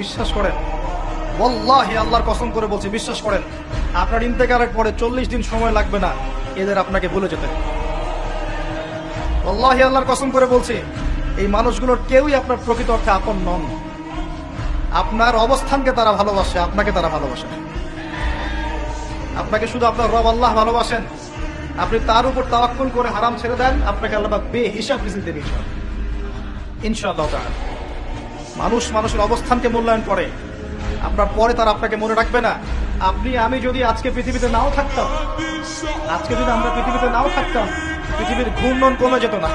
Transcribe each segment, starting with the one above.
বিশ্বাস করেন, ওয়াল্লাহি আল্লাহর কসম করে বলছি, বিশ্বাস করেন, আপনার ইন্তেকালের পরে 40 দিন সময় লাগবে না এদের আপনাকে ভুলে যেতে। ওয়াল্লাহি আল্লাহর কসম করে বলছি, এই মানুষগুলোর কেউই আপনার প্রকৃত অর্থে আপন নন। আপনার অবস্থানকে তারা ভালোবাসে, আপনাকে তারা ভালোবাসে না। আপনাকে শুধু আপনার রব আল্লাহ ভালোবাসেন, আপনি তার উপর তাওয়াক্কুল করে হারাম ছেড়ে দেন, আপনাকে আল্লাহ বেহিসাব রিজিক দেবেন ইনশাআল্লাহ তাআলা। মানুষ মানুষের অবস্থানকে মূল্যায়ন করে, আপনার পরে তারা আপনাকে মনে রাখবে না। আপনি আমি যদি আজকে পৃথিবীতে নাও থাকতাম, আজকে যদি আমরা পৃথিবীতে নাও থাকতাম, পৃথিবীর ঘূর্ণন কমে যেত না,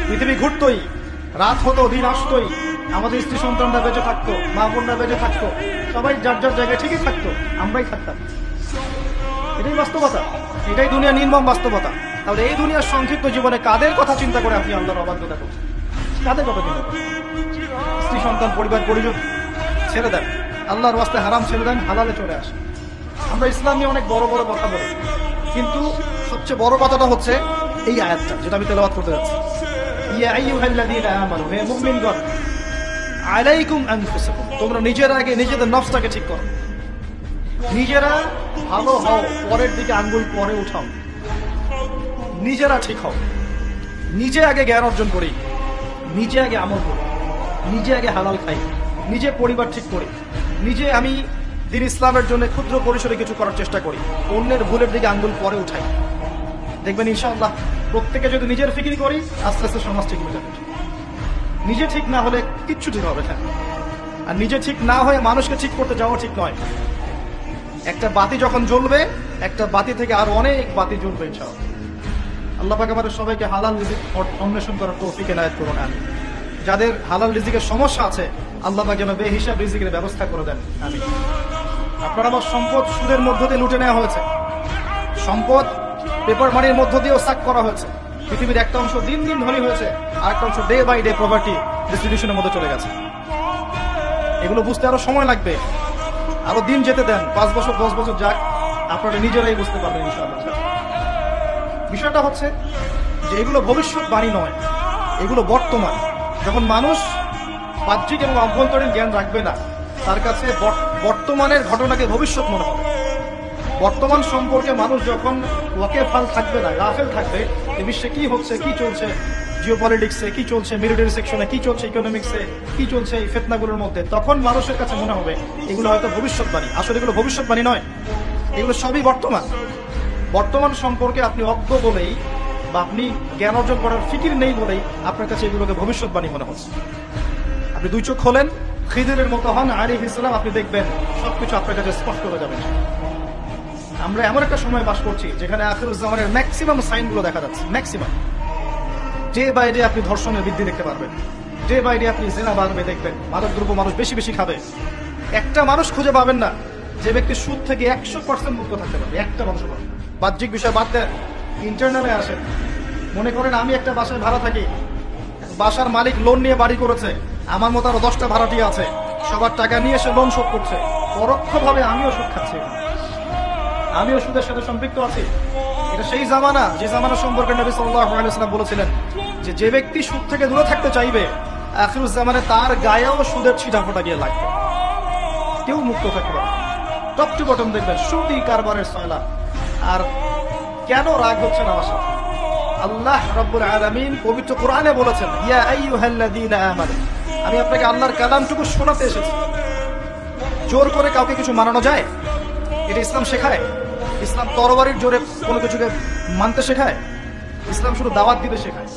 পৃথিবী ঘুরতই, রাত হতো, দিন আসতোই, আমাদের স্ত্রী সন্তানরা বেঁচে থাকতো, মা বোনরা বেঁচে থাকতো, সবাই যার যার জায়গায় ঠিকই থাকতো, আমরাই থাকতাম। এটাই বাস্তবতা, এটাই দুনিয়া নির্মম বাস্তবতা। তাহলে এই দুনিয়ার সংক্ষিপ্ত জীবনে কাদের কথা চিন্তা করে আপনি আল্লাহর অবাধ্যতা করছেন? কাদের কথা চিন্তা করেন? স্ত্রী সন্তান পরিবার পরিজন ছেড়ে দেন, আল্লাহর ওয়াস্তে হারাম ছেড়ে দেন, হালালে চলে আসে। আমরা ইসলাম নিয়ে অনেক বড় বড় কথা বলি, কিন্তু সবচেয়ে বড় কথাটা হচ্ছে এই আয়াতটা যেটা আমি তেলাওয়াত করতে যাচ্ছি। ইয়া আইয়ুহাল্লাযীনা আমানু, হে মুমিনগণ, আলাইকুম আনফুসাকুম, তোমরা নিজের আগে নিজেদের নফসটাকে ঠিক করো, নিজেরা ভালো হও, পরের দিকে আঙ্গুল পরে উঠাও, নিজেরা ঠিক হও। নিজে আগে জ্ঞান অর্জন করি, নিজে আগে আমল করি, নিজে আগে হালাল খাই, নিজে পরিবার ঠিক করি, নিজে আমি দ্বীন ইসলামের জন্য ক্ষুদ্র পরিসরে কিছু করার চেষ্টা করি, অন্যের ভুলের দিকে আঙ্গুল পরে উঠাই। দেখবেন ইনশাআল্লাহ প্রত্যেকে যদি নিজের ফিকির করি, আস্তে আস্তে সমাজ ঠিক হয়ে যাবে। নিজে ঠিক না হলে কিচ্ছু ঠিক হবে না। আর নিজে ঠিক না হয়ে মানুষকে ঠিক করতে যাওয়া ঠিক নয়। একটা বাতি যখন জ্বলবে, একটা বাতি থেকে আরো অনেক বাতি জ্বলবে ইনশাআল্লাহ। আল্লাহ পাক আমাদের সবাইকে হালাল রিজিক অন্বেষণ করার তৌফিক এনায়েত করুন। আমিন। যাদের হালাল রিজিকের সমস্যা আছে, আল্লাহ পাক যেন বেহিসাব রিজিকের ব্যবস্থা করে দেন। আমিন। আপনার আমার সম্পদ সুদের মধ্য দিয়ে লুটে নেওয়া হয়েছে, সম্পদ পেপার মানির মধ্য দিয়েও সাক করা হয়েছে। পৃথিবীর একটা অংশ দিন দিন ধনী হয়েছে, আর একটা অংশ ডে বাই ডে প্রপার্টি ডিস্ট্রিবিউশনের মধ্যে চলে গেছে। এগুলো বুঝতে আরো সময় লাগবে, আরো দিন যেতে দেন, 5 বছর 10 বছর যাক, আপনারা নিজেরাই বুঝতে পারবেন ইনশাআল্লাহ। বিষয়টা হচ্ছে যে এগুলো ভবিষ্যৎবাণী নয়, এগুলো বর্তমান। যখন মানুষ বাহ্যিক এবং অভ্যন্তরীণ জ্ঞান রাখবে না, তার কাছে বর্তমানের ঘটনাকে ভবিষ্যৎ মনে হবে। বর্তমান সম্পর্কে মানুষ যখন ওয়াকেফাল থাকবে না, গাফেল থাকবে, এই বিশ্বে কি হচ্ছে, কি চলছে, জিওপলিটিক্সে কি চলছে, মিলিটারি সেকশনে কি চলছে, ইকোনমিক্সে কি চলছে, এই ফিতনাগুলোর মধ্যে, তখন মানুষের কাছে মনে হবে এগুলো হয়তো ভবিষ্যৎবাণী। আসলে এগুলো ভবিষ্যৎবাণী নয়, এগুলো সবই বর্তমান। বর্তমান সম্পর্কে আপনি অজ্ঞ বলেই বা আপনি জ্ঞান অর্জন করার ফিকির নেই বলেই আপনার কাছে এগুলোকে ভবিষ্যৎবাণী মনে হচ্ছে। আপনি দুই চোখ খোলেন, খিদিরের মতো হন আলাইহিস সালাম, আপনি দেখবেন সবকিছু আপনার কাছে স্পষ্ট হয়ে যাবে। আমরা এমন একটা সময় বাস করছি যেখানে আখিরুজ জামানের ম্যাক্সিমাম সাইনগুলো দেখা যাচ্ছে, ম্যাক্সিমাম। ডে বাই ডে আপনি ধর্ষণের বৃদ্ধি দেখতে পারবেন, ডে বাই ডে আপনি জিনা বাড়বে দেখবেন, মাদক দ্রব্য মানুষ বেশি বেশি খাবে। একটা মানুষ খুঁজে পাবেন না যে ব্যক্তি সুদ থেকে 100% মুক্ত থাকতে পারবে, একটা মানুষ পাবেন। বাহ্যিক বিষয় বাদ দেন, ইন্টারনালে আসেন। মনে করেন আমি একটা বাসায় ভাড়া থাকি, বাসার মালিক লোন নিয়ে বাড়ি করেছে, আমার মতো আরো 10টা ভাড়াটিয়া আছে, সবার টাকা নিয়ে এসে লোন শোধ করছে, পরোক্ষভাবে আমিও সুদ খাচ্ছি, আমিও সুদের সাথে সম্পৃক্ত আছি। এটা সেই জামানা যে জামানা সম্পর্কে নবী সাল্লাল্লাহু আলাইহি ওয়াসাল্লাম বলেছিলেন যে যে ব্যক্তি সুদ থেকে দূরে থাকতে চাইবে, আখিরুজ জামানে তার গায়েও সুদের ছিটাফোঁটা গিয়ে লাগবে, কেউ মুক্ত থাকতে পারবে। টপ টু বটম দেখবেন সুদি কারবারের সয়লা। আর কেন রাগ হচ্ছে না আমার সাথে? আল্লাহ রাব্বুল আলামিন পবিত্র কোরআনে বলেছেন, ইয়া আইয়ুহাল্লাযীনা আমানু, আমি আপনাকে আল্লাহর কালামটুকু শোনাতে এসেছি। জোর করে কাউকে কিছু মানানো যায়? এটা ইসলাম শেখায়? ইসলাম তরবারির জোরে কোনো কিছুকে মানতে শেখায়? ইসলাম শুধু দাওয়াত দিতে শেখায়।